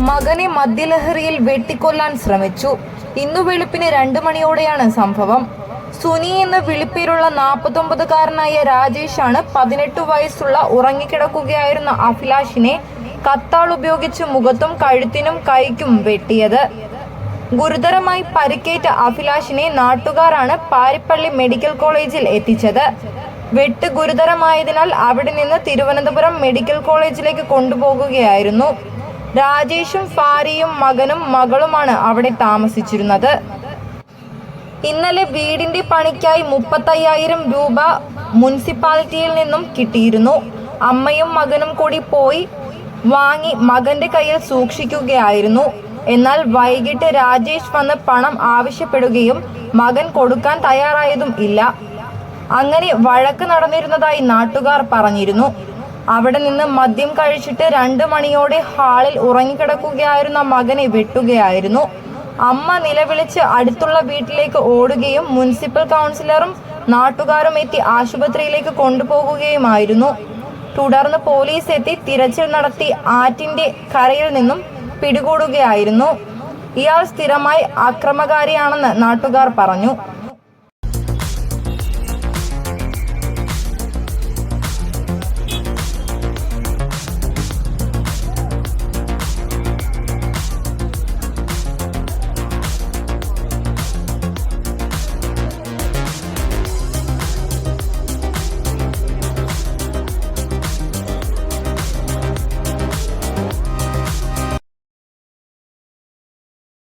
മകനെ മദ്യലഹരിയിൽ വെട്ടിക്കൊല്ലാൻ ശ്രമിച്ചു. ഇന്നു വെളുപ്പിന് 2 മണിയോടെയാണ് സംഭവം. സുനി എന്ന വിളിപ്പേരുള്ള 49-കാരനായ രാജേഷാണ് 18 വയസ്സുള്ള ഉറങ്ങിക്കിടക്കുകയായിരുന്ന അഭിലാഷിനെ കത്താൾ ഉപയോഗിച്ച് മുഖത്തും കഴുത്തിനും കൈക്കും വെട്ടിയത്. ഗുരുതരമായി പരിക്കേറ്റ അഭിലാഷിനെ നാട്ടുകാരാണ് പാരിപ്പള്ളി മെഡിക്കൽ കോളേജിൽ എത്തിച്ചത്. വെട്ട് ഗുരുതരമായതിനാൽ അവിടെ നിന്ന് തിരുവനന്തപുരം മെഡിക്കൽ കോളേജിലേക്ക് കൊണ്ടുപോകുകയായിരുന്നു. രാജേഷും ഭാര്യയും മകനും മകളുമാണ് അവിടെ താമസിച്ചിരുന്നത്. ഇന്നലെ വീടിന്റെ പണിക്കായി 35,000 രൂപ മുനിസിപ്പാലിറ്റിയിൽ നിന്നും കിട്ടിയിരുന്നു. അമ്മയും മകനും കൂടി പോയി വാങ്ങി മകന്റെ കയ്യിൽ സൂക്ഷിക്കുകയായിരുന്നു. എന്നാൽ വൈകിട്ട് രാജേഷ് വന്ന് പണം ആവശ്യപ്പെടുകയും മകൻ കൊടുക്കാൻ തയ്യാറായതും ഇല്ല. അങ്ങനെ വഴക്ക് നടന്നിരുന്നതായി നാട്ടുകാർ പറഞ്ഞിരുന്നു. അവിടെ നിന്ന് മദ്യം കഴിച്ചിട്ട് 2 മണിയോടെ ഹാളിൽ ഉറങ്ങിക്കിടക്കുകയായിരുന്ന മകനെ വെട്ടുകയായിരുന്നു. അമ്മ നിലവിളിച്ച് അടുത്തുള്ള വീട്ടിലേക്ക് ഓടുകയും മുനിസിപ്പൽ കൗൺസിലറും നാട്ടുകാരും എത്തി ആശുപത്രിയിലേക്ക് കൊണ്ടുപോകുകയുമായിരുന്നു. തുടർന്ന് പോലീസ് എത്തി തിരച്ചിൽ നടത്തി ആറ്റിന്റെ കരയിൽ നിന്നും പിടികൂടുകയായിരുന്നു. ഇയാൾ സ്ഥിരമായി അക്രമകാരിയാണെന്ന് നാട്ടുകാർ പറഞ്ഞു.